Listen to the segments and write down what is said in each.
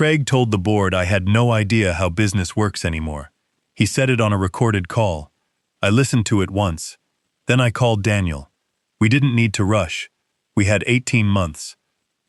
Craig told the board I had no idea how business works anymore. He said it on a recorded call. I listened to it once. Then I called Daniel. We didn't need to rush. We had 18 months.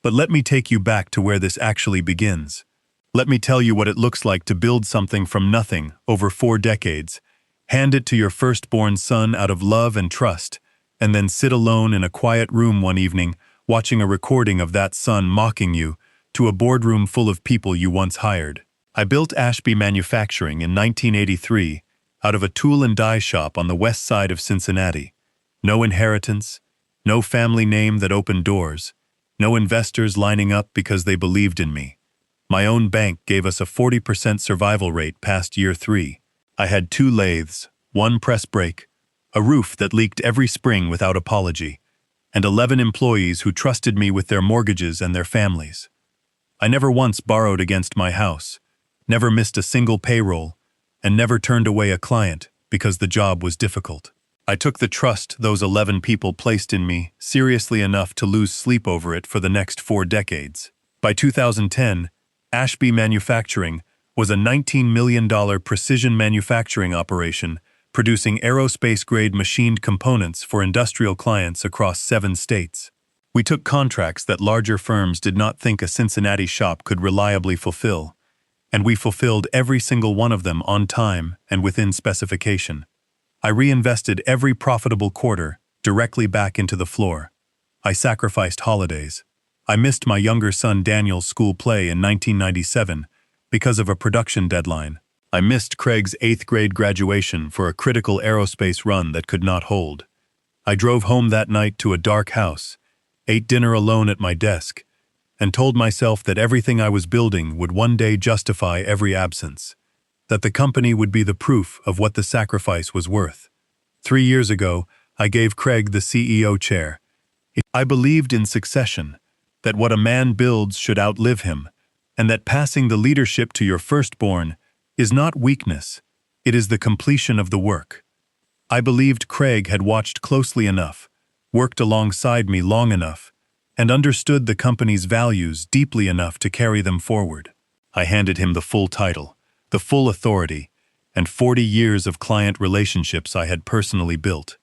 But let me take you back to where this actually begins. Let me tell you what it looks like to build something from nothing over 4 decades, hand it to your firstborn son out of love and trust, and then sit alone in a quiet room one evening watching a recording of that son mocking you to a boardroom full of people you once hired. I built Ashby Manufacturing in 1983 out of a tool and die shop on the west side of Cincinnati. No inheritance, no family name that opened doors, no investors lining up because they believed in me. My own bank gave us a 40% survival rate past year 3. I had 2 lathes, 1 press brake, a roof that leaked every spring without apology, and 11 employees who trusted me with their mortgages and their families. I never once borrowed against my house, never missed a single payroll, and never turned away a client because the job was difficult. I took the trust those 11 people placed in me seriously enough to lose sleep over it for the next 4 decades. By 2010, Ashby Manufacturing was a $19 million precision manufacturing operation producing aerospace-grade machined components for industrial clients across 7 states. We took contracts that larger firms did not think a Cincinnati shop could reliably fulfill, and we fulfilled every single one of them on time and within specification. I reinvested every profitable quarter directly back into the floor. I sacrificed holidays. I missed my younger son Daniel's school play in 1997 because of a production deadline. I missed Craig's 8th grade graduation for a critical aerospace run that could not hold. I drove home that night to a dark house, ate dinner alone at my desk, and told myself that everything I was building would one day justify every absence, that the company would be the proof of what the sacrifice was worth. 3 years ago, I gave Craig the CEO chair. I believed in succession, that what a man builds should outlive him, and that passing the leadership to your firstborn is not weakness, it is the completion of the work. I believed Craig had watched closely enough, worked alongside me long enough, and understood the company's values deeply enough to carry them forward. I handed him the full title, the full authority, and 40 years of client relationships I had personally built.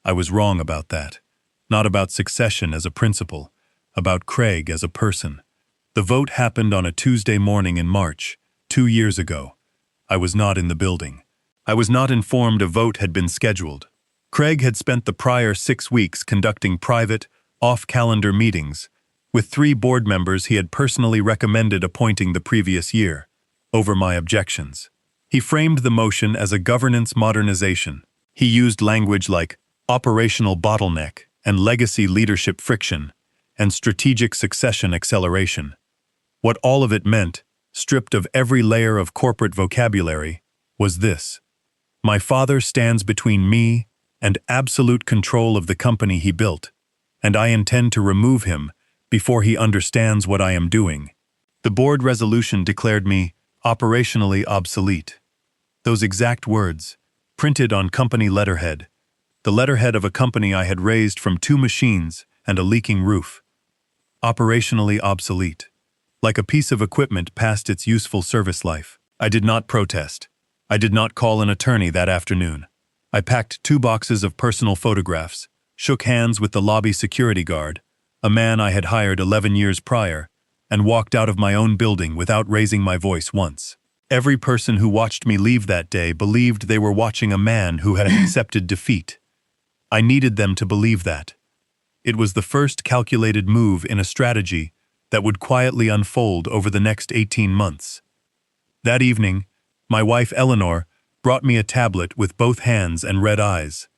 I was wrong about that, not about succession as a principle, about Craig as a person. The vote happened on a Tuesday morning in March, 2 years ago. I was not in the building. I was not informed a vote had been scheduled. Craig had spent the prior 6 weeks conducting private, off-calendar meetings with 3 board members he had personally recommended appointing the previous year, over my objections. He framed the motion as a governance modernization. He used language like operational bottleneck and legacy leadership friction and strategic succession acceleration. What all of it meant, stripped of every layer of corporate vocabulary, was this: my father stands between me and absolute control of the company he built, and I intend to remove him before he understands what I am doing. The board resolution declared me operationally obsolete. Those exact words, printed on company letterhead, the letterhead of a company I had raised from 2 machines and a leaking roof. Operationally obsolete, like a piece of equipment past its useful service life. I did not protest. I did not call an attorney that afternoon. I packed 2 boxes of personal photographs, shook hands with the lobby security guard, a man I had hired 11 years prior, and walked out of my own building without raising my voice once. Every person who watched me leave that day believed they were watching a man who had accepted defeat. I needed them to believe that. It was the first calculated move in a strategy that would quietly unfold over the next 18 months. That evening, my wife Eleanor brought me a tablet with both hands and red eyes,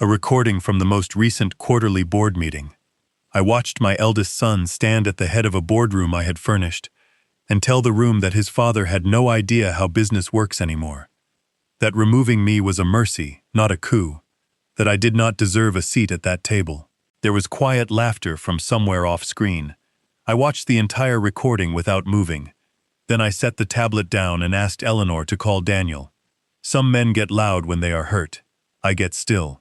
a recording from the most recent quarterly board meeting. I watched my eldest son stand at the head of a boardroom I had furnished and tell the room that his father had no idea how business works anymore, that removing me was a mercy, not a coup, that I did not deserve a seat at that table. There was quiet laughter from somewhere off-screen. I watched the entire recording without moving. Then I set the tablet down and asked Eleanor to call Daniel. Some men get loud when they are hurt. I get still.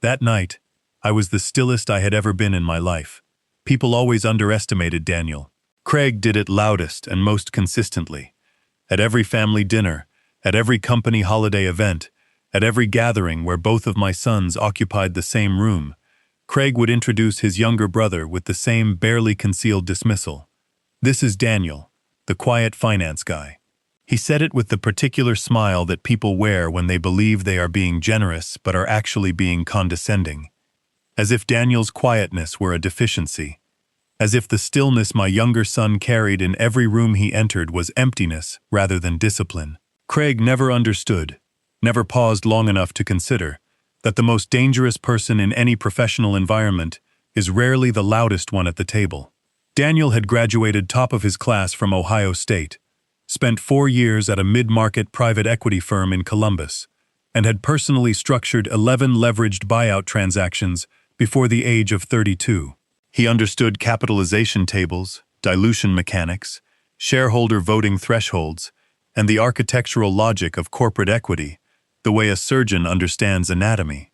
That night, I was the stillest I had ever been in my life. People always underestimated Daniel. Craig did it loudest and most consistently. At every family dinner, at every company holiday event, at every gathering where both of my sons occupied the same room, Craig would introduce his younger brother with the same barely concealed dismissal. "This is Daniel, the quiet finance guy." He said it with the particular smile that people wear when they believe they are being generous but are actually being condescending. As if Daniel's quietness were a deficiency. As if the stillness my younger son carried in every room he entered was emptiness rather than discipline. Craig never understood, never paused long enough to consider, that the most dangerous person in any professional environment is rarely the loudest one at the table. Daniel had graduated top of his class from Ohio State, spent 4 years at a mid-market private equity firm in Columbus, and had personally structured 11 leveraged buyout transactions before the age of 32. He understood capitalization tables, dilution mechanics, shareholder voting thresholds, and the architectural logic of corporate equity, the way a surgeon understands anatomy.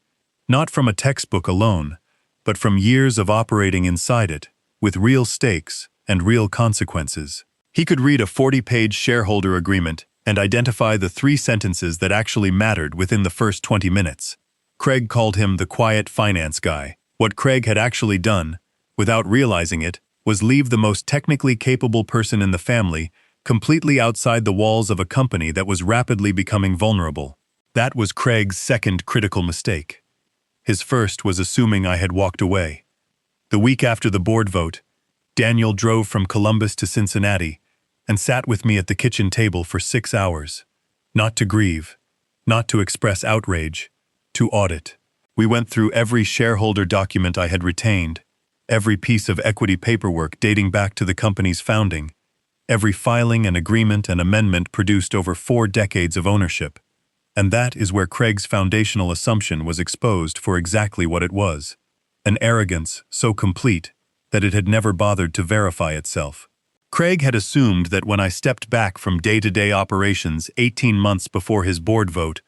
Not from a textbook alone, but from years of operating inside it, with real stakes and real consequences. He could read a 40-page shareholder agreement and identify the 3 sentences that actually mattered within the first 20 minutes. Craig called him the quiet finance guy. What Craig had actually done, without realizing it, was leave the most technically capable person in the family completely outside the walls of a company that was rapidly becoming vulnerable. That was Craig's second critical mistake. His first was assuming I had walked away. The week after the board vote, Daniel drove from Columbus to Cincinnati and sat with me at the kitchen table for 6 hours. Not to grieve, not to express outrage, to audit. We went through every shareholder document I had retained, every piece of equity paperwork dating back to the company's founding, every filing and agreement and amendment produced over 4 decades of ownership. And that is where Craig's foundational assumption was exposed for exactly what it was: an arrogance so complete that it had never bothered to verify itself. Craig had assumed that when I stepped back from day-to-day operations 18 months before his board vote,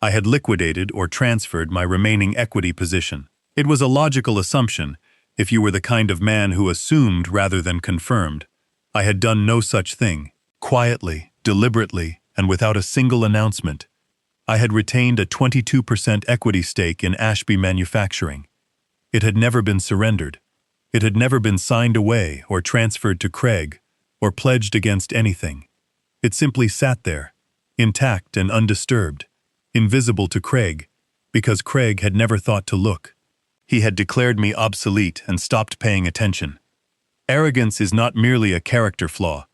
I had liquidated or transferred my remaining equity position. It was a logical assumption, if you were the kind of man who assumed rather than confirmed. I had done no such thing. Quietly, deliberately, and without a single announcement, I had retained a 22% equity stake in Ashby Manufacturing. It had never been surrendered. It had never been signed away or transferred to Craig or pledged against anything. It simply sat there, intact and undisturbed, invisible to Craig, because Craig had never thought to look. He had declared me obsolete and stopped paying attention. Arrogance is not merely a character flaw.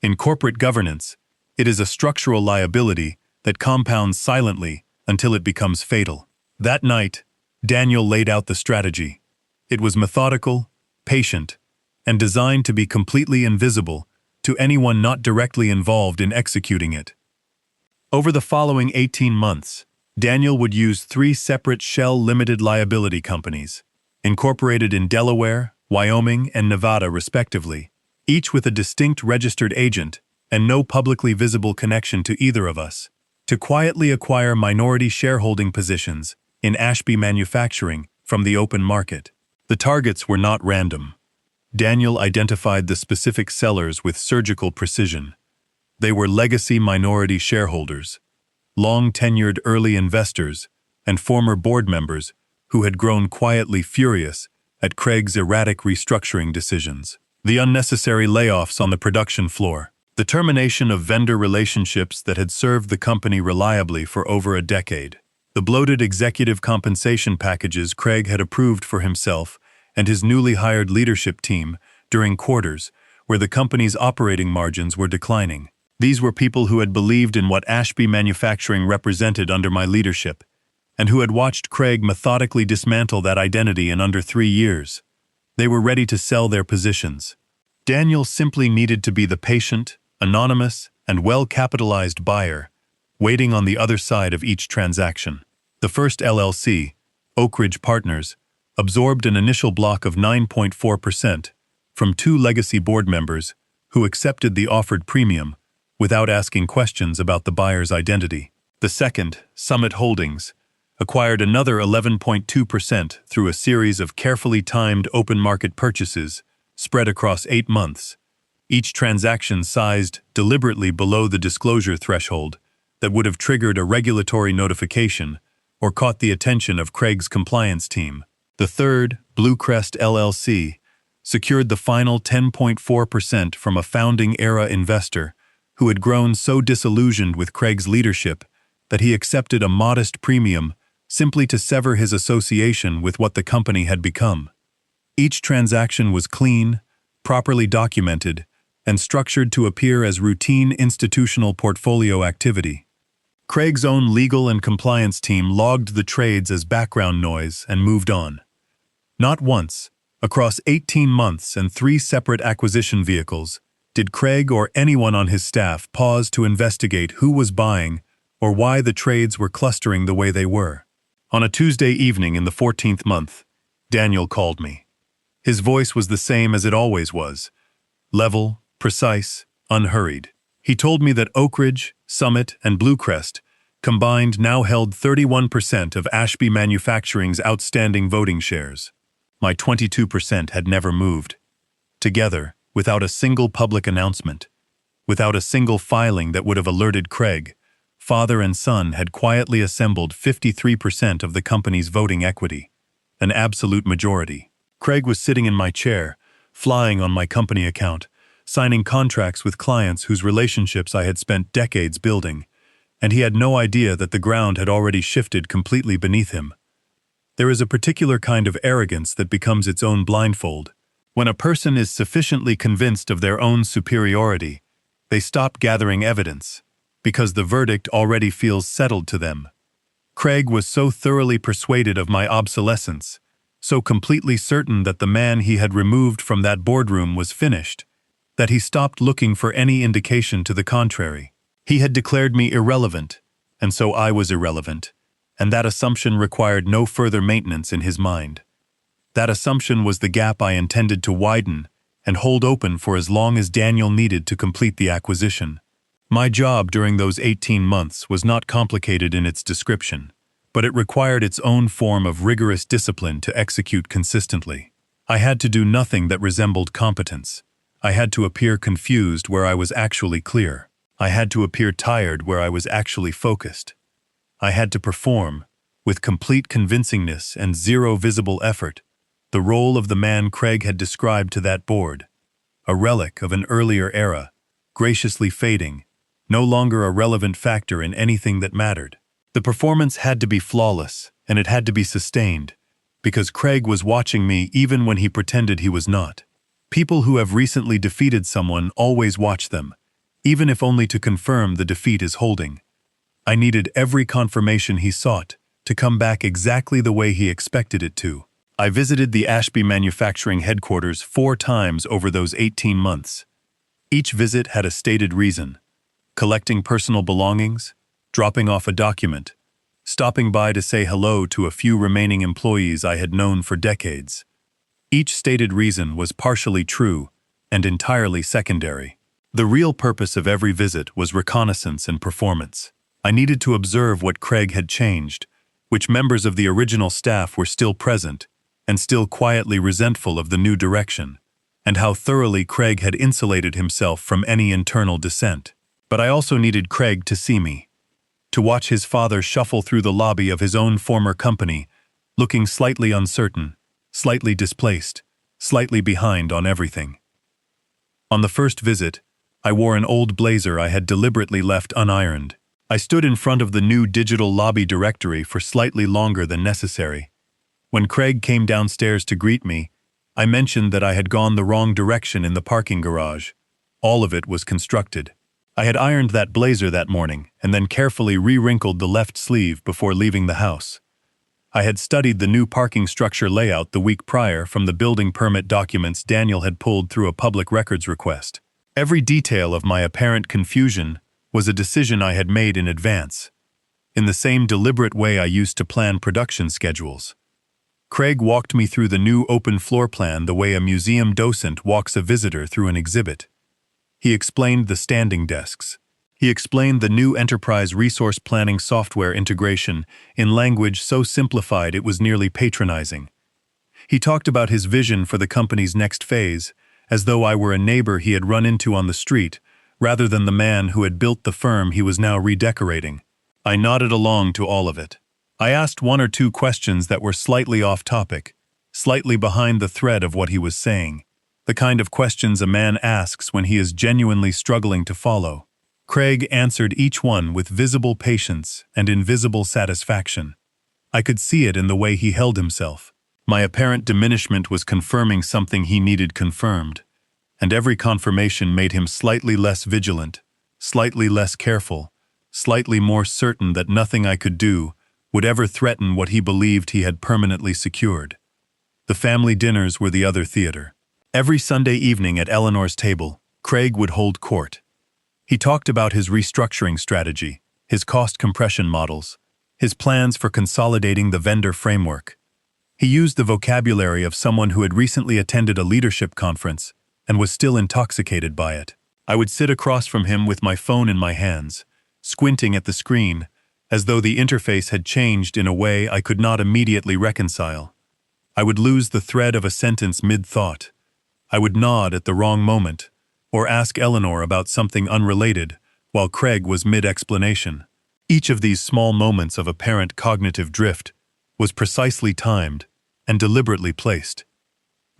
In corporate governance, it is a structural liability that compounds silently until it becomes fatal. That night, Daniel laid out the strategy. It was methodical, patient, and designed to be completely invisible to anyone not directly involved in executing it. Over the following 18 months, Daniel would use 3 separate shell limited liability companies, incorporated in Delaware, Wyoming, and Nevada respectively, each with a distinct registered agent and no publicly visible connection to either of us, to quietly acquire minority shareholding positions in Ashby Manufacturing from the open market. The targets were not random. Daniel identified the specific sellers with surgical precision. They were legacy minority shareholders, long-tenured early investors, and former board members who had grown quietly furious at Craig's erratic restructuring decisions. The unnecessary layoffs on the production floor, the termination of vendor relationships that had served the company reliably for over a decade, the bloated executive compensation packages Craig had approved for himself and his newly hired leadership team during quarters where the company's operating margins were declining. These were people who had believed in what Ashby Manufacturing represented under my leadership, and who had watched Craig methodically dismantle that identity in under 3 years. They were ready to sell their positions. Daniel simply needed to be the patient, anonymous, and well-capitalized buyer, waiting on the other side of each transaction. The first LLC, Oak Ridge Partners, absorbed an initial block of 9.4% from 2 legacy board members who accepted the offered premium without asking questions about the buyer's identity. The second, Summit Holdings, acquired another 11.2% through a series of carefully timed open market purchases spread across 8 months, each transaction sized deliberately below the disclosure threshold that would have triggered a regulatory notification or caught the attention of Craig's compliance team. The third, Bluecrest LLC, secured the final 10.4% from a founding-era investor who had grown so disillusioned with Craig's leadership that he accepted a modest premium simply to sever his association with what the company had become. Each transaction was clean, properly documented, and structured to appear as routine institutional portfolio activity. Craig's own legal and compliance team logged the trades as background noise and moved on. Not once, across 18 months and 3 separate acquisition vehicles, did Craig or anyone on his staff pause to investigate who was buying or why the trades were clustering the way they were. On a Tuesday evening in the 14th month, Daniel called me. His voice was the same as it always was, level, precise, unhurried. He told me that Oak Ridge, Summit, and Bluecrest combined now held 31% of Ashby Manufacturing's outstanding voting shares. My 22% had never moved. Together, without a single public announcement, without a single filing that would have alerted Craig, father and son had quietly assembled 53% of the company's voting equity, an absolute majority. Craig was sitting in my chair, flying on my company account, signing contracts with clients whose relationships I had spent decades building, and he had no idea that the ground had already shifted completely beneath him. There is a particular kind of arrogance that becomes its own blindfold. When a person is sufficiently convinced of their own superiority, they stop gathering evidence, because the verdict already feels settled to them. Craig was so thoroughly persuaded of my obsolescence, so completely certain that the man he had removed from that boardroom was finished, that he stopped looking for any indication to the contrary. He had declared me irrelevant, and so I was irrelevant, and that assumption required no further maintenance in his mind. That assumption was the gap I intended to widen and hold open for as long as Daniel needed to complete the acquisition. My job during those 18 months was not complicated in its description, but it required its own form of rigorous discipline to execute consistently. I had to do nothing that resembled competence. I had to appear confused where I was actually clear. I had to appear tired where I was actually focused. I had to perform, with complete convincingness and zero visible effort, the role of the man Craig had described to that board, a relic of an earlier era, graciously fading, no longer a relevant factor in anything that mattered. The performance had to be flawless, and it had to be sustained, because Craig was watching me even when he pretended he was not. People who have recently defeated someone always watch them, even if only to confirm the defeat is holding. I needed every confirmation he sought to come back exactly the way he expected it to. I visited the Ashby Manufacturing headquarters 4 times over those 18 months. Each visit had a stated reason: collecting personal belongings, dropping off a document, stopping by to say hello to a few remaining employees I had known for decades. Each stated reason was partially true and entirely secondary. The real purpose of every visit was reconnaissance and performance. I needed to observe what Craig had changed, which members of the original staff were still present and still quietly resentful of the new direction, and how thoroughly Craig had insulated himself from any internal dissent. But I also needed Craig to see me, to watch his father shuffle through the lobby of his own former company, looking slightly uncertain, slightly displaced, slightly behind on everything. On the first visit, I wore an old blazer I had deliberately left unironed. I stood in front of the new digital lobby directory for slightly longer than necessary. When Craig came downstairs to greet me, I mentioned that I had gone the wrong direction in the parking garage. All of it was constructed. I had ironed that blazer that morning and then carefully re-wrinkled the left sleeve before leaving the house. I had studied the new parking structure layout the week prior from the building permit documents Daniel had pulled through a public records request. Every detail of my apparent confusion was a decision I had made in advance, in the same deliberate way I used to plan production schedules. Craig walked me through the new open floor plan the way a museum docent walks a visitor through an exhibit. He explained the standing desks. He explained the new enterprise resource planning software integration in language so simplified it was nearly patronizing. He talked about his vision for the company's next phase as though I were a neighbor he had run into on the street, rather than the man who had built the firm he was now redecorating. I nodded along to all of it. I asked one or two questions that were slightly off topic, slightly behind the thread of what he was saying, the kind of questions a man asks when he is genuinely struggling to follow. Craig answered each one with visible patience and invisible satisfaction. I could see it in the way he held himself. My apparent diminishment was confirming something he needed confirmed, and every confirmation made him slightly less vigilant, slightly less careful, slightly more certain that nothing I could do would ever threaten what he believed he had permanently secured. The family dinners were the other theater. Every Sunday evening at Eleanor's table, Craig would hold court. He talked about his restructuring strategy, his cost compression models, his plans for consolidating the vendor framework. He used the vocabulary of someone who had recently attended a leadership conference and was still intoxicated by it. I would sit across from him with my phone in my hands, squinting at the screen, as though the interface had changed in a way I could not immediately reconcile. I would lose the thread of a sentence mid-thought. I would nod at the wrong moment, or ask Eleanor about something unrelated, while Craig was mid-explanation. Each of these small moments of apparent cognitive drift was precisely timed and deliberately placed.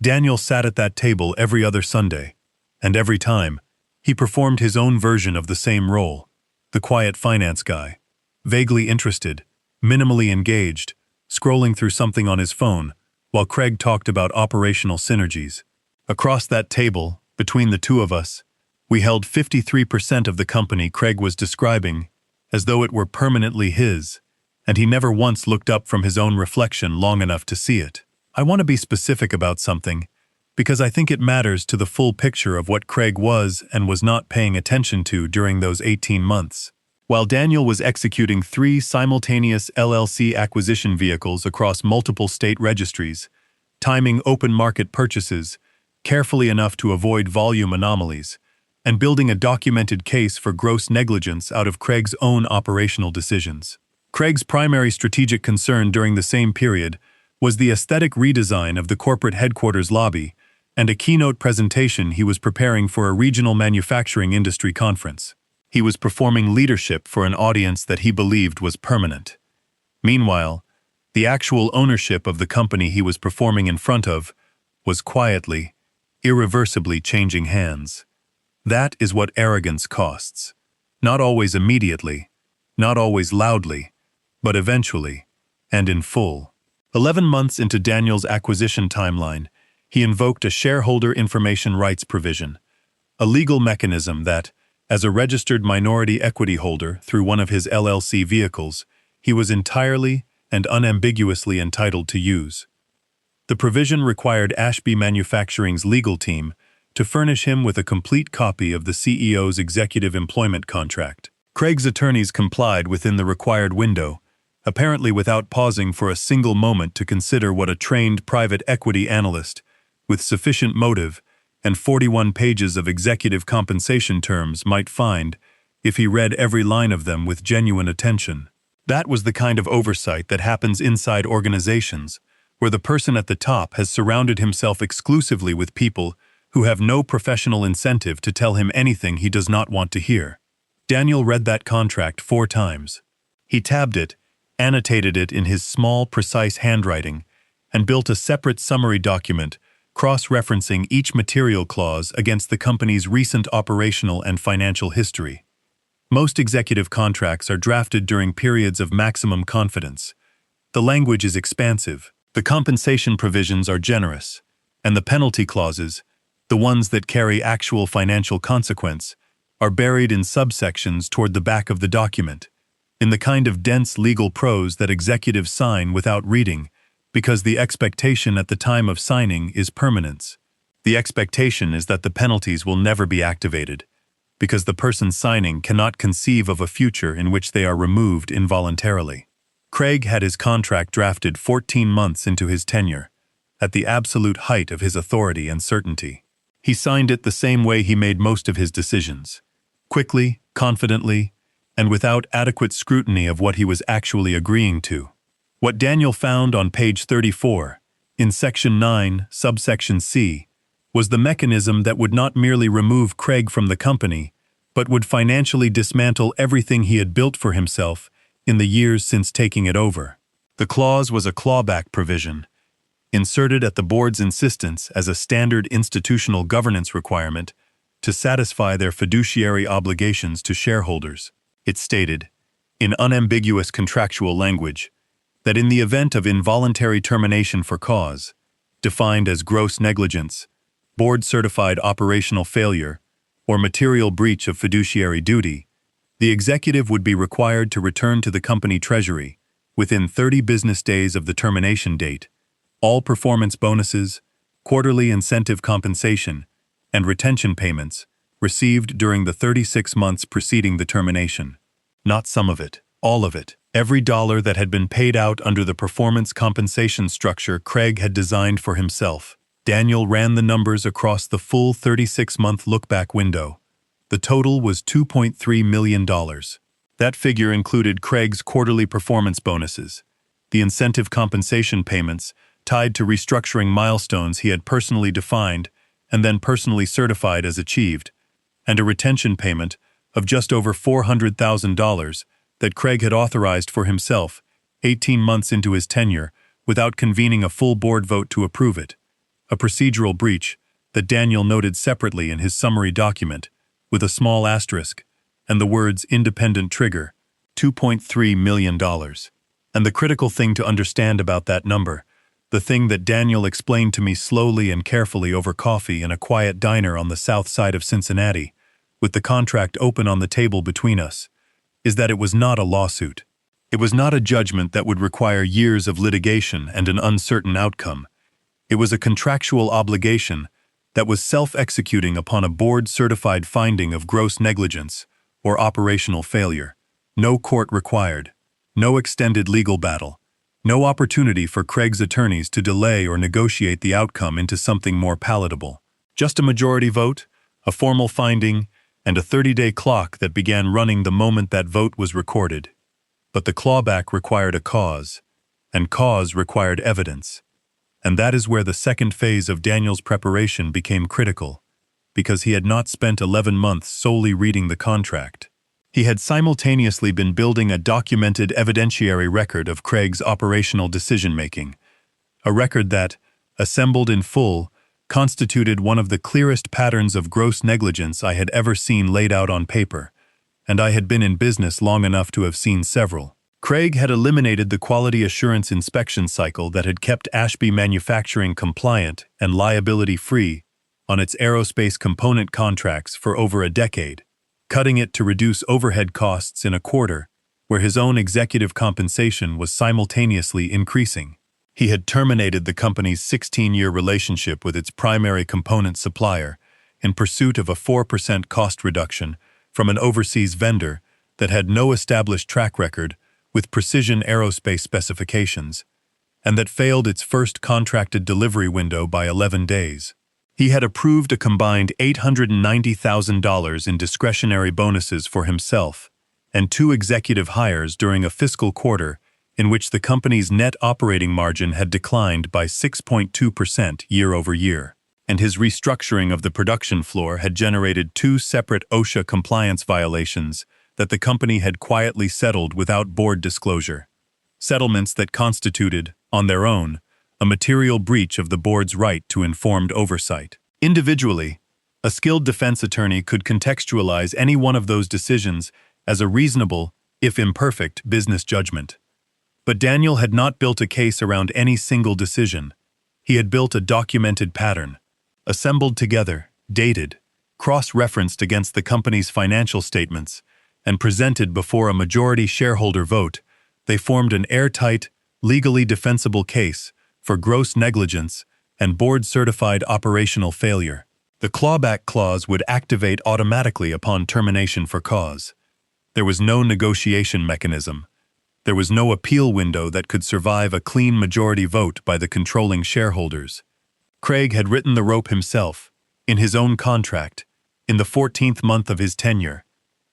Daniel sat at that table every other Sunday, and every time, he performed his own version of the same role, the quiet finance guy, vaguely interested, minimally engaged, scrolling through something on his phone, while Craig talked about operational synergies. Across that table, between the two of us, we held 53% of the company Craig was describing as though it were permanently his, and he never once looked up from his own reflection long enough to see it. I want to be specific about something, because I think it matters to the full picture of what Craig was and was not paying attention to during those 18 months. While Daniel was executing 3 simultaneous LLC acquisition vehicles across multiple state registries, timing open market purchases carefully enough to avoid volume anomalies, and building a documented case for gross negligence out of Craig's own operational decisions. Craig's primary strategic concern during the same period was the aesthetic redesign of the corporate headquarters lobby and a keynote presentation he was preparing for a regional manufacturing industry conference. He was performing leadership for an audience that he believed was permanent. Meanwhile, the actual ownership of the company he was performing in front of was quietly, irreversibly changing hands. That is what arrogance costs. Not always immediately, not always loudly, but eventually, and in full. 11 months into Daniel's acquisition timeline, he invoked a shareholder information rights provision, a legal mechanism that, as a registered minority equity holder through one of his LLC vehicles, he was entirely and unambiguously entitled to use. The provision required Ashby Manufacturing's legal team to furnish him with a complete copy of the CEO's executive employment contract. Craig's attorneys complied within the required window, apparently without pausing for a single moment to consider what a trained private equity analyst, with sufficient motive and 41 pages of executive compensation terms might find if he read every line of them with genuine attention. That was the kind of oversight that happens inside organizations, where the person at the top has surrounded himself exclusively with people who have no professional incentive to tell him anything he does not want to hear. Daniel read that contract 4 times. He tabbed it, annotated it in his small, precise handwriting, and built a separate summary document cross-referencing each material clause against the company's recent operational and financial history. Most executive contracts are drafted during periods of maximum confidence. The language is expansive, the compensation provisions are generous, and the penalty clauses, the ones that carry actual financial consequence, are buried in subsections toward the back of the document, in the kind of dense legal prose that executives sign without reading, because the expectation at the time of signing is permanence. The expectation is that the penalties will never be activated, because the person signing cannot conceive of a future in which they are removed involuntarily. Craig had his contract drafted 14 months into his tenure, at the absolute height of his authority and certainty. He signed it the same way he made most of his decisions, quickly, confidently, and without adequate scrutiny of what he was actually agreeing to. What Daniel found on page 34, in section 9, subsection C, was the mechanism that would not merely remove Craig from the company, but would financially dismantle everything he had built for himself in the years since taking it over. The clause was a clawback provision, inserted at the board's insistence as a standard institutional governance requirement to satisfy their fiduciary obligations to shareholders. It stated, in unambiguous contractual language, that in the event of involuntary termination for cause, defined as gross negligence, board-certified operational failure, or material breach of fiduciary duty, the executive would be required to return to the company treasury, within 30 business days of the termination date, all performance bonuses, quarterly incentive compensation, and retention payments received during the 36 months preceding the termination. Not some of it, all of it. Every dollar that had been paid out under the performance compensation structure Craig had designed for himself. Daniel ran the numbers across the full 36-month look-back window. The total was $2.3 million. That figure included Craig's quarterly performance bonuses, the incentive compensation payments tied to restructuring milestones he had personally defined and then personally certified as achieved, and a retention payment of just over $400,000 that Craig had authorized for himself 18 months into his tenure without convening a full board vote to approve it, a procedural breach that Daniel noted separately in his summary document with a small asterisk and the words independent trigger, $2.3 million. And the critical thing to understand about that number, the thing that Daniel explained to me slowly and carefully over coffee in a quiet diner on the south side of Cincinnati, with the contract open on the table between us, is that it was not a lawsuit. It was not a judgment that would require years of litigation and an uncertain outcome. It was a contractual obligation that was self-executing upon a board-certified finding of gross negligence or operational failure. No court required, no extended legal battle, no opportunity for Craig's attorneys to delay or negotiate the outcome into something more palatable. Just a majority vote, a formal finding, and a 30-day clock that began running the moment that vote was recorded. But the clawback required a cause, and cause required evidence. And that is where the second phase of Daniel's preparation became critical, because he had not spent 11 months solely reading the contract. He had simultaneously been building a documented evidentiary record of Craig's operational decision-making, a record that, assembled in full, constituted one of the clearest patterns of gross negligence I had ever seen laid out on paper, and I had been in business long enough to have seen several. Craig had eliminated the quality assurance inspection cycle that had kept Ashby Manufacturing compliant and liability-free on its aerospace component contracts for over a decade, cutting it to reduce overhead costs in a quarter, where his own executive compensation was simultaneously increasing. He had terminated the company's 16-year relationship with its primary component supplier in pursuit of a 4% cost reduction from an overseas vendor that had no established track record with precision aerospace specifications, and that failed its first contracted delivery window by 11 days. He had approved a combined $890,000 in discretionary bonuses for himself and 2 executive hires during a fiscal quarter in which the company's net operating margin had declined by 6.2% year-over-year, and his restructuring of the production floor had generated 2 separate OSHA compliance violations that the company had quietly settled without board disclosure. Settlements that constituted, on their own, a material breach of the board's right to informed oversight. Individually, a skilled defense attorney could contextualize any one of those decisions as a reasonable, if imperfect, business judgment. But Daniel had not built a case around any single decision. He had built a documented pattern, assembled together, dated, cross-referenced against the company's financial statements, and presented before a majority shareholder vote. They formed an airtight, legally defensible case for gross negligence and board-certified operational failure. The clawback clause would activate automatically upon termination for cause. There was no negotiation mechanism. There was no appeal window that could survive a clean majority vote by the controlling shareholders. Craig had written the rope himself, in his own contract, in the 14th month of his tenure,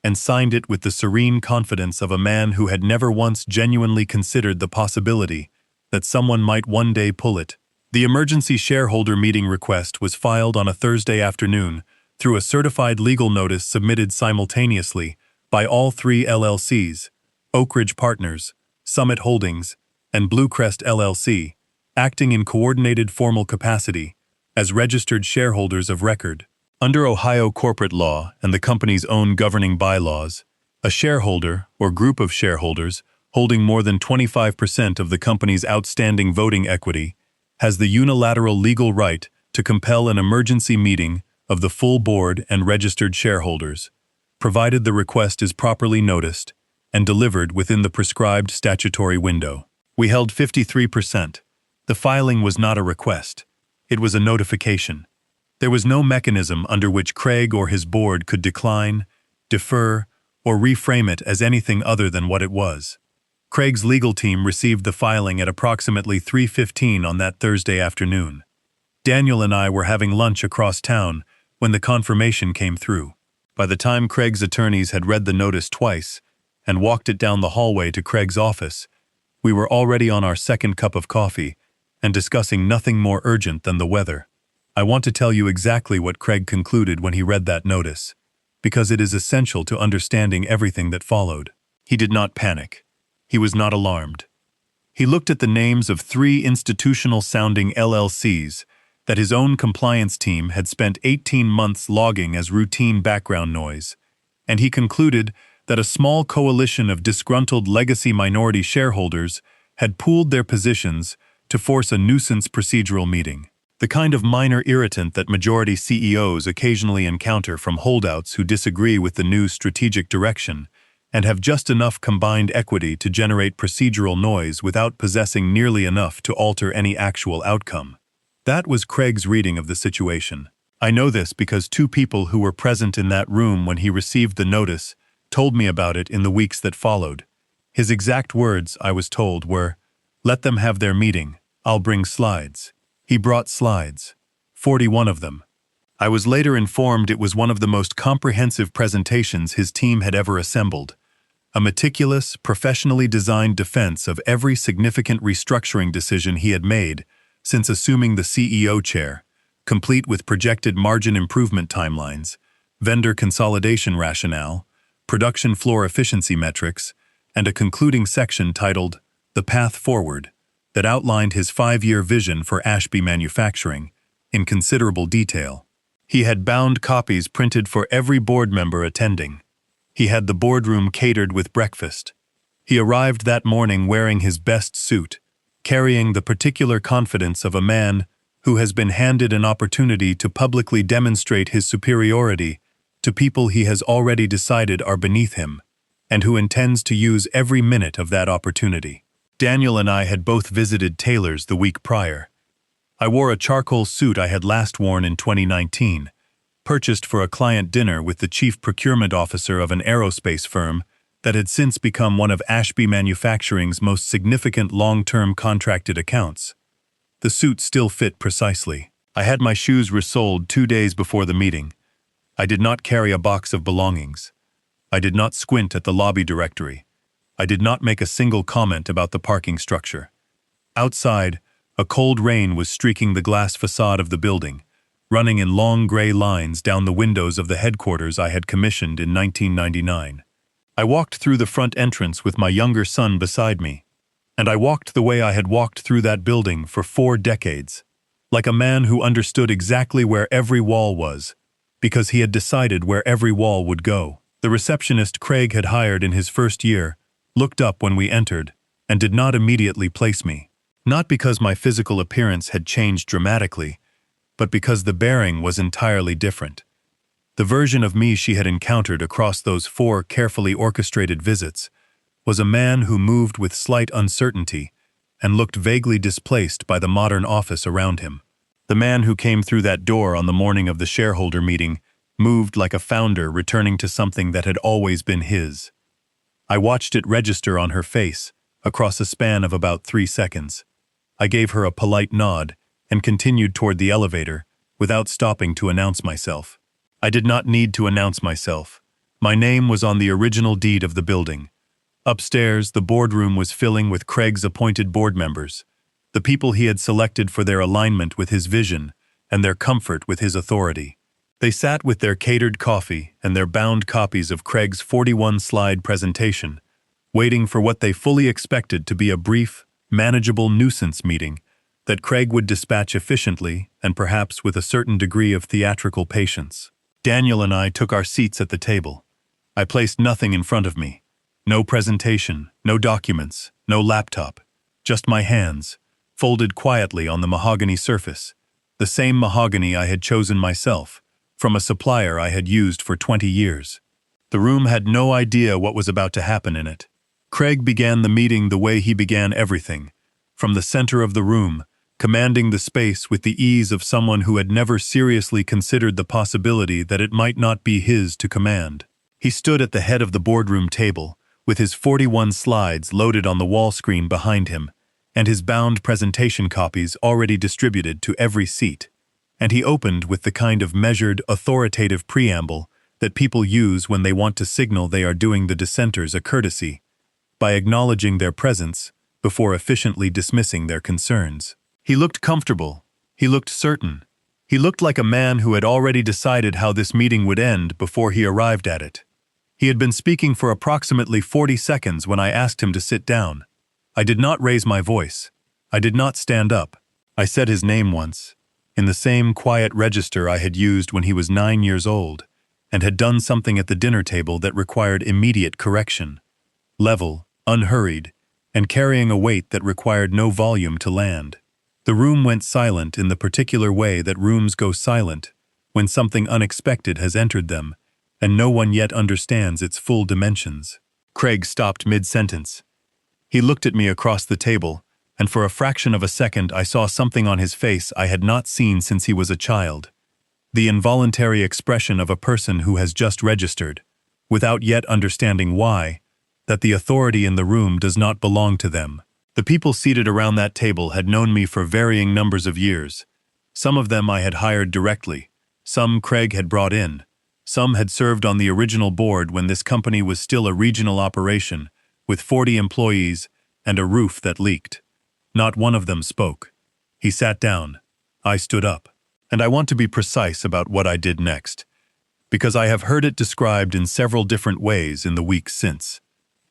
and signed it with the serene confidence of a man who had never once genuinely considered the possibility that someone might one day pull it, The emergency shareholder meeting request was filed on a Thursday afternoon through a certified legal notice submitted simultaneously by all three LLCs, Oak Ridge Partners, Summit Holdings, and Bluecrest LLC, acting in coordinated formal capacity as registered shareholders of record. Under Ohio corporate law and the company's own governing bylaws, a shareholder or group of shareholders holding more than 25% of the company's outstanding voting equity has the unilateral legal right to compel an emergency meeting of the full board and registered shareholders, provided the request is properly noticed and delivered within the prescribed statutory window. We held 53%. The filing was not a request. It was a notification. There was no mechanism under which Craig or his board could decline, defer, or reframe it as anything other than what it was. Craig's legal team received the filing at approximately 3:15 on that Thursday afternoon. Daniel and I were having lunch across town when the confirmation came through. By the time Craig's attorneys had read the notice twice and walked it down the hallway to Craig's office, we were already on our second cup of coffee and discussing nothing more urgent than the weather. I want to tell you exactly what Craig concluded when he read that notice, because it is essential to understanding everything that followed. He did not panic. He was not alarmed. He looked at the names of 3 institutional-sounding LLCs that his own compliance team had spent 18 months logging as routine background noise, and he concluded that a small coalition of disgruntled legacy minority shareholders had pooled their positions to force a nuisance procedural meeting. The kind of minor irritant that majority CEOs occasionally encounter from holdouts who disagree with the new strategic direction and have just enough combined equity to generate procedural noise without possessing nearly enough to alter any actual outcome. That was Craig's reading of the situation. I know this because 2 people who were present in that room when he received the notice told me about it in the weeks that followed. His exact words, I was told, were, "Let them have their meeting. I'll bring slides." He brought slides, 41 of them. I was later informed it was one of the most comprehensive presentations his team had ever assembled, a meticulous, professionally designed defense of every significant restructuring decision he had made since assuming the CEO chair, complete with projected margin improvement timelines, vendor consolidation rationale, production floor efficiency metrics, and a concluding section titled "The Path Forward" that outlined his 5-year vision for Ashby Manufacturing in considerable detail. He had bound copies printed for every board member attending. He had the boardroom catered with breakfast. He arrived that morning wearing his best suit, carrying the particular confidence of a man who has been handed an opportunity to publicly demonstrate his superiority to people he has already decided are beneath him, and who intends to use every minute of that opportunity. Daniel and I had both visited tailors the week prior. I wore a charcoal suit I had last worn in 2019, purchased for a client dinner with the chief procurement officer of an aerospace firm that had since become one of Ashby Manufacturing's most significant long-term contracted accounts. The suit still fit precisely. I had my shoes resoled 2 days before the meeting. I did not carry a box of belongings. I did not squint at the lobby directory. I did not make a single comment about the parking structure. Outside, a cold rain was streaking the glass facade of the building, running in long gray lines down the windows of the headquarters I had commissioned in 1999. I walked through the front entrance with my younger son beside me, and I walked the way I had walked through that building for 4 decades, like a man who understood exactly where every wall was, because he had decided where every wall would go. The receptionist Craig had hired in his first year looked up when we entered and did not immediately place me. Not because my physical appearance had changed dramatically, but because the bearing was entirely different. The version of me she had encountered across those 4 carefully orchestrated visits was a man who moved with slight uncertainty and looked vaguely displaced by the modern office around him. The man who came through that door on the morning of the shareholder meeting moved like a founder returning to something that had always been his. I watched it register on her face across a span of about 3 seconds. I gave her a polite nod and continued toward the elevator without stopping to announce myself. I did not need to announce myself. My name was on the original deed of the building. Upstairs, the boardroom was filling with Craig's appointed board members. the people he had selected for their alignment with his vision and their comfort with his authority. They sat with their catered coffee and their bound copies of Craig's 41-slide presentation, waiting for what they fully expected to be a brief, manageable nuisance meeting that Craig would dispatch efficiently and perhaps with a certain degree of theatrical patience. Daniel and I took our seats at the table. I placed nothing in front of me. No presentation, no documents, no laptop. Just my hands, folded quietly on the mahogany surface, the same mahogany I had chosen myself, from a supplier I had used for 20 years. The room had no idea what was about to happen in it. Craig began the meeting the way he began everything, from the center of the room, commanding the space with the ease of someone who had never seriously considered the possibility that it might not be his to command. He stood at the head of the boardroom table, with his 41 slides loaded on the wall screen behind him, and his bound presentation copies already distributed to every seat. And he opened with the kind of measured, authoritative preamble that people use when they want to signal they are doing the dissenters a courtesy, by acknowledging their presence before efficiently dismissing their concerns. He looked comfortable. He looked certain. He looked like a man who had already decided how this meeting would end before he arrived at it. He had been speaking for approximately 40 seconds when I asked him to sit down. I did not raise my voice. I did not stand up. I said his name once, in the same quiet register I had used when he was 9 years old, and had done something at the dinner table that required immediate correction. Level, unhurried, and carrying a weight that required no volume to land. The room went silent in the particular way that rooms go silent when something unexpected has entered them, and no one yet understands its full dimensions. Craig stopped mid-sentence. He looked at me across the table, and for a fraction of a second I saw something on his face I had not seen since he was a child. The involuntary expression of a person who has just registered, without yet understanding why, that the authority in the room does not belong to them. The people seated around that table had known me for varying numbers of years. Some of them I had hired directly, some Craig had brought in, some had served on the original board when this company was still a regional operation, with 40 employees and a roof that leaked. Not one of them spoke. He sat down. I stood up. And I want to be precise about what I did next, because I have heard it described in several different ways in the weeks since,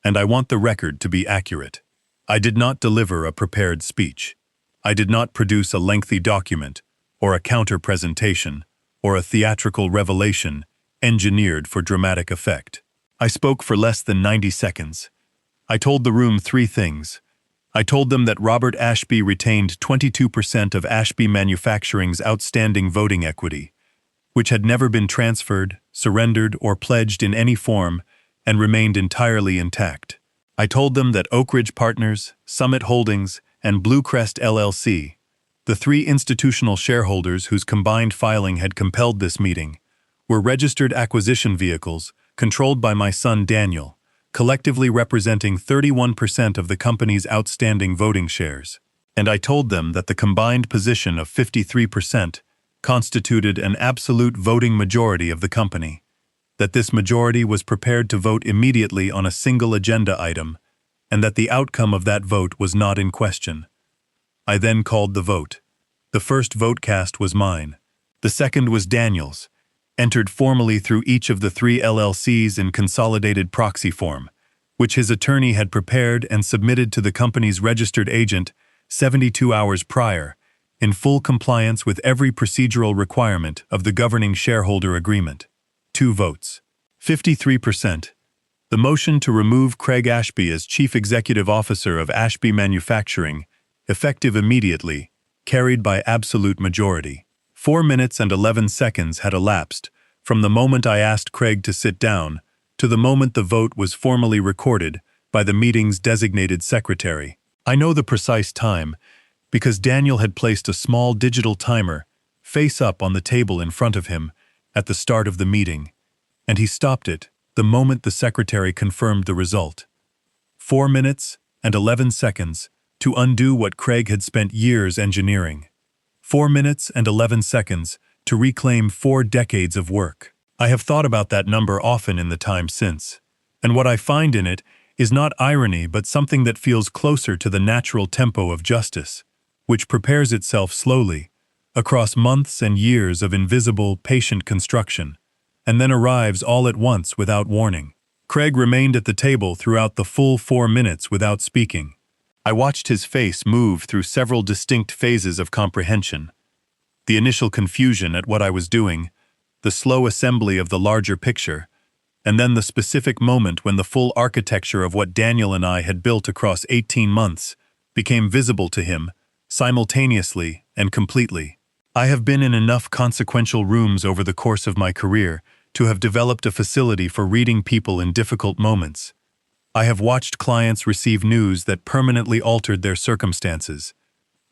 and I want the record to be accurate. I did not deliver a prepared speech. I did not produce a lengthy document, or a counter-presentation, or a theatrical revelation engineered for dramatic effect. I spoke for less than 90 seconds. I told the room 3 things. I told them that Robert Ashby retained 22% of Ashby Manufacturing's outstanding voting equity, which had never been transferred, surrendered, or pledged in any form, and remained entirely intact. I told them that Oak Ridge Partners, Summit Holdings, and Bluecrest LLC, the 3 institutional shareholders whose combined filing had compelled this meeting, were registered acquisition vehicles controlled by my son Daniel, collectively representing 31% of the company's outstanding voting shares. And I told them that the combined position of 53% constituted an absolute voting majority of the company, that this majority was prepared to vote immediately on a single agenda item, and that the outcome of that vote was not in question. I then called the vote. The first vote cast was mine. The second was Daniel's, entered formally through each of the 3 LLCs in consolidated proxy form, which his attorney had prepared and submitted to the company's registered agent 72 hours prior, in full compliance with every procedural requirement of the governing shareholder agreement. 2 votes. 53%. The motion to remove Craig Ashby as Chief Executive Officer of Ashby Manufacturing, effective immediately, carried by absolute majority. 4 minutes and 11 seconds had elapsed from the moment I asked Craig to sit down to the moment the vote was formally recorded by the meeting's designated secretary. I know the precise time because Daniel had placed a small digital timer face up on the table in front of him at the start of the meeting, and he stopped it the moment the secretary confirmed the result. 4 minutes and 11 seconds to undo what Craig had spent years engineering. 4 minutes and 11 seconds to reclaim 4 decades of work. I have thought about that number often in the time since, and what I find in it is not irony but something that feels closer to the natural tempo of justice, which prepares itself slowly, across months and years of invisible, patient construction, and then arrives all at once without warning. Craig remained at the table throughout the full 4 minutes without speaking. I watched his face move through several distinct phases of comprehension. The initial confusion at what I was doing, the slow assembly of the larger picture, and then the specific moment when the full architecture of what Daniel and I had built across 18 months became visible to him, simultaneously and completely. I have been in enough consequential rooms over the course of my career to have developed a facility for reading people in difficult moments. I have watched clients receive news that permanently altered their circumstances.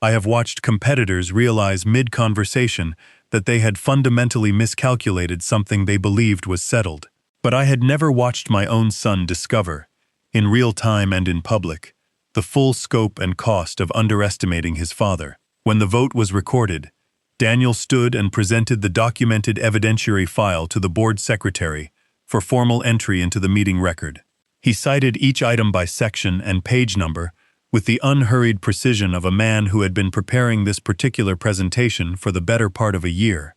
I have watched competitors realize mid-conversation that they had fundamentally miscalculated something they believed was settled. But I had never watched my own son discover, in real time and in public, the full scope and cost of underestimating his father. When the vote was recorded, Daniel stood and presented the documented evidentiary file to the board secretary for formal entry into the meeting record. He cited each item by section and page number with the unhurried precision of a man who had been preparing this particular presentation for the better part of a year.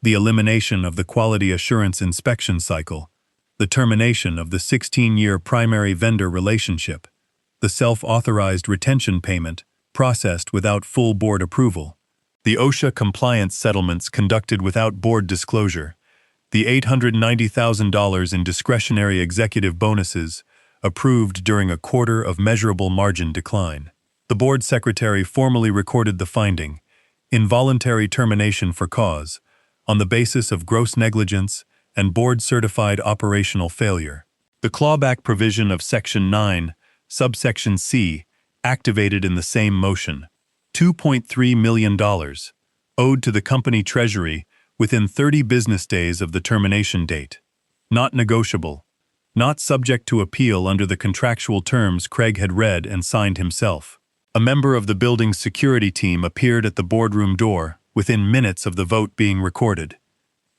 The elimination of the quality assurance inspection cycle, the termination of the 16-year primary vendor relationship, the self-authorized retention payment processed without full board approval, the OSHA compliance settlements conducted without board disclosure, the $890,000 in discretionary executive bonuses approved during a quarter of measurable margin decline. The board secretary formally recorded the finding, involuntary termination for cause, on the basis of gross negligence and board-certified operational failure. The clawback provision of Section 9, subsection C, activated in the same motion. $2.3 million, owed to the company treasury within 30 business days of the termination date. Not negotiable. Not subject to appeal under the contractual terms Craig had read and signed himself. A member of the building's security team appeared at the boardroom door within minutes of the vote being recorded.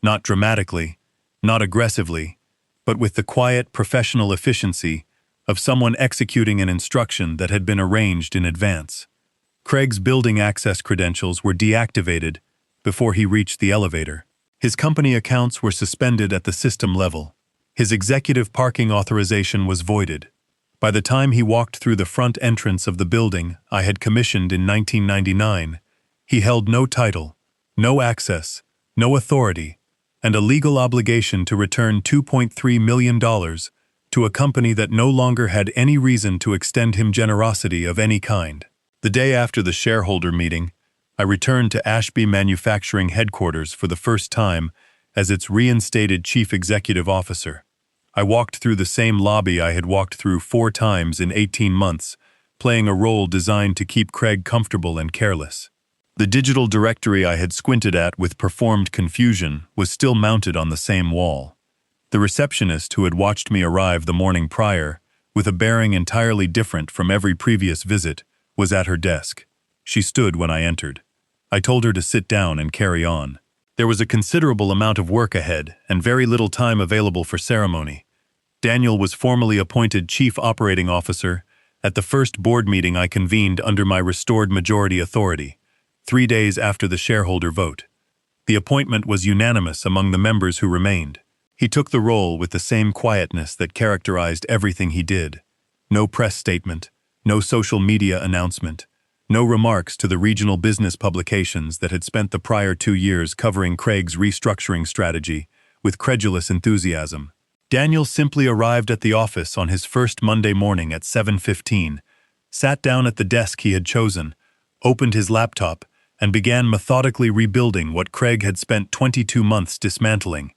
Not dramatically, not aggressively, but with the quiet, professional efficiency of someone executing an instruction that had been arranged in advance. Craig's building access credentials were deactivated before he reached the elevator. His company accounts were suspended at the system level. His executive parking authorization was voided. By the time he walked through the front entrance of the building I had commissioned in 1999, he held no title, no access, no authority, and a legal obligation to return $2.3 million to a company that no longer had any reason to extend him generosity of any kind. The day after the shareholder meeting, I returned to Ashby Manufacturing headquarters for the first time as its reinstated chief executive officer. I walked through the same lobby I had walked through 4 times in 18 months, playing a role designed to keep Craig comfortable and careless. The digital directory I had squinted at with performed confusion was still mounted on the same wall. The receptionist who had watched me arrive the morning prior, with a bearing entirely different from every previous visit, was at her desk. She stood when I entered. I told her to sit down and carry on. There was a considerable amount of work ahead and very little time available for ceremony. Daniel was formally appointed Chief Operating Officer at the first board meeting I convened under my restored majority authority, 3 days after the shareholder vote. The appointment was unanimous among the members who remained. He took the role with the same quietness that characterized everything he did. No press statement, no social media announcement, no remarks to the regional business publications that had spent the prior 2 years covering Craig's restructuring strategy with credulous enthusiasm. Daniel simply arrived at the office on his first Monday morning at 7:15, sat down at the desk he had chosen, opened his laptop, and began methodically rebuilding what Craig had spent 22 months dismantling.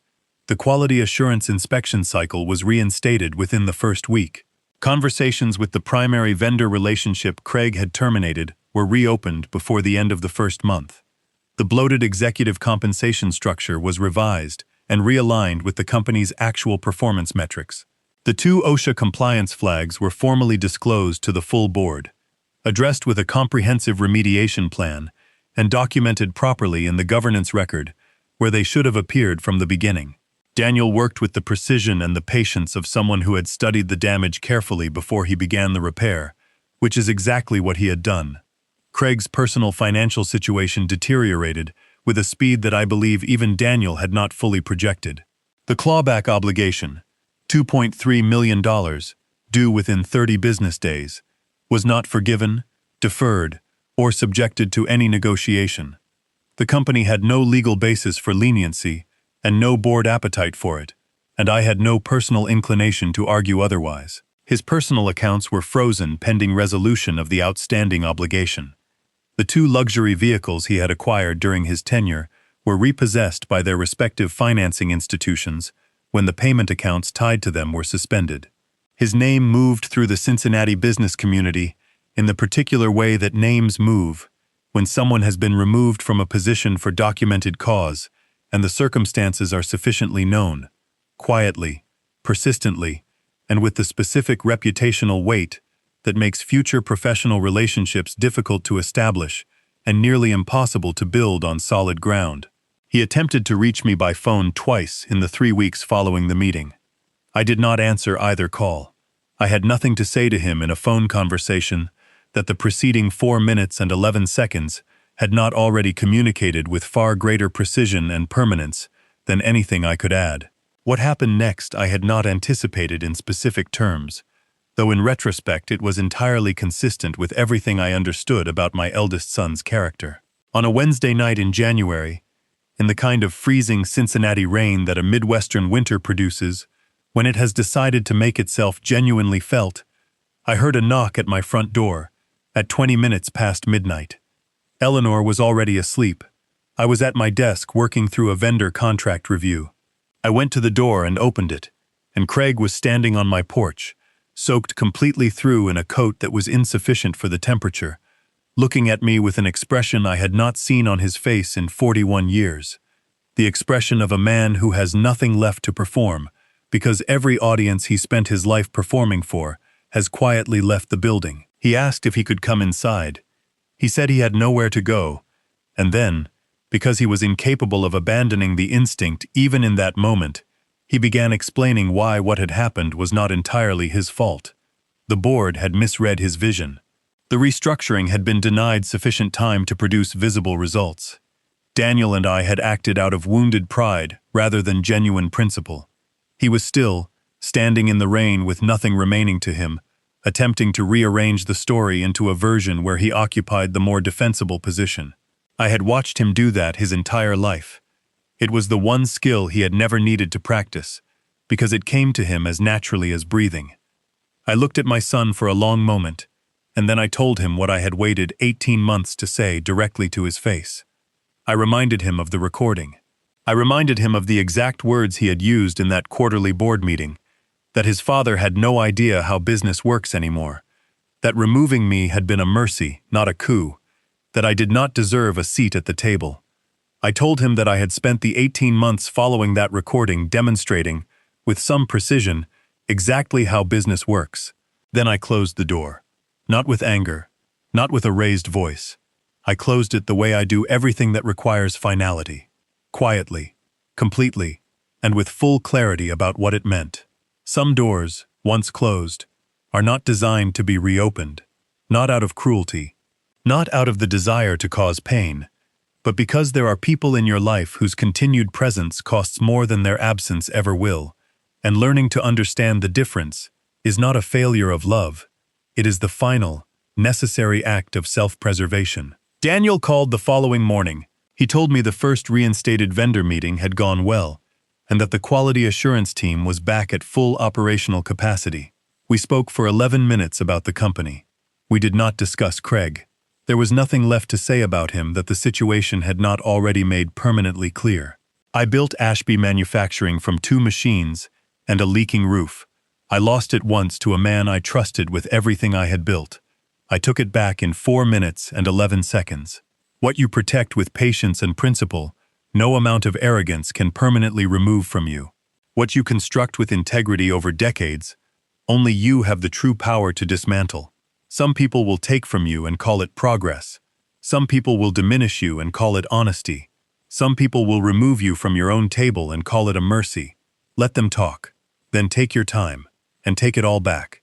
The quality assurance inspection cycle was reinstated within the first week. Conversations with the primary vendor relationship Craig had terminated were reopened before the end of the first month. The bloated executive compensation structure was revised and realigned with the company's actual performance metrics. The 2 OSHA compliance flags were formally disclosed to the full board, addressed with a comprehensive remediation plan, and documented properly in the governance record where they should have appeared from the beginning. Daniel worked with the precision and the patience of someone who had studied the damage carefully before he began the repair, which is exactly what he had done. Craig's personal financial situation deteriorated with a speed that I believe even Daniel had not fully projected. The clawback obligation, $2.3 million, due within 30 business days, was not forgiven, deferred, or subjected to any negotiation. The company had no legal basis for leniency and no board appetite for it, and I had no personal inclination to argue otherwise. His personal accounts were frozen pending resolution of the outstanding obligation. The 2 luxury vehicles he had acquired during his tenure were repossessed by their respective financing institutions when the payment accounts tied to them were suspended. His name moved through the Cincinnati business community in the particular way that names move when someone has been removed from a position for documented cause and the circumstances are sufficiently known, quietly, persistently, and with the specific reputational weight that makes future professional relationships difficult to establish and nearly impossible to build on solid ground. He attempted to reach me by phone twice in the 3 weeks following the meeting. I did not answer either call. I had nothing to say to him in a phone conversation that the preceding 4 minutes and 11 seconds had not already communicated with far greater precision and permanence than anything I could add. What happened next I had not anticipated in specific terms, though in retrospect it was entirely consistent with everything I understood about my eldest son's character. On a Wednesday night in January, in the kind of freezing Cincinnati rain that a Midwestern winter produces when it has decided to make itself genuinely felt, I heard a knock at my front door at 20 minutes past midnight. Eleanor was already asleep. I was at my desk working through a vendor contract review. I went to the door and opened it, and Craig was standing on my porch, soaked completely through in a coat that was insufficient for the temperature, looking at me with an expression I had not seen on his face in 41 years. The expression of a man who has nothing left to perform, because every audience he spent his life performing for has quietly left the building. He asked if he could come inside. He said he had nowhere to go, and then, because he was incapable of abandoning the instinct even in that moment, he began explaining why what had happened was not entirely his fault. The board had misread his vision. The restructuring had been denied sufficient time to produce visible results. Daniel and I had acted out of wounded pride rather than genuine principle. He was still, standing in the rain with nothing remaining to him, attempting to rearrange the story into a version where he occupied the more defensible position. I had watched him do that his entire life. It was the one skill he had never needed to practice, because it came to him as naturally as breathing. I looked at my son for a long moment, and then I told him what I had waited 18 months to say directly to his face. I reminded him of the recording. I reminded him of the exact words he had used in that quarterly board meeting, that his father had no idea how business works anymore, that removing me had been a mercy, not a coup, that I did not deserve a seat at the table. I told him that I had spent the 18 months following that recording demonstrating, with some precision, exactly how business works. Then I closed the door. Not with anger, not with a raised voice. I closed it the way I do everything that requires finality. Quietly, completely, and with full clarity about what it meant. Some doors, once closed, are not designed to be reopened, not out of cruelty, not out of the desire to cause pain, but because there are people in your life whose continued presence costs more than their absence ever will, and learning to understand the difference is not a failure of love, it is the final, necessary act of self-preservation. Daniel called the following morning. He told me the first reinstated vendor meeting had gone well, and that the quality assurance team was back at full operational capacity. We spoke for 11 minutes about the company. We did not discuss Craig. There was nothing left to say about him that the situation had not already made permanently clear. I built Ashby Manufacturing from 2 machines and a leaking roof. I lost it once to a man I trusted with everything I had built. I took it back in 4 minutes and 11 seconds. What you protect with patience and principle, no amount of arrogance can permanently remove from you. What you construct with integrity over decades, only you have the true power to dismantle. Some people will take from you and call it progress. Some people will diminish you and call it honesty. Some people will remove you from your own table and call it a mercy. Let them talk. Then take your time and take it all back.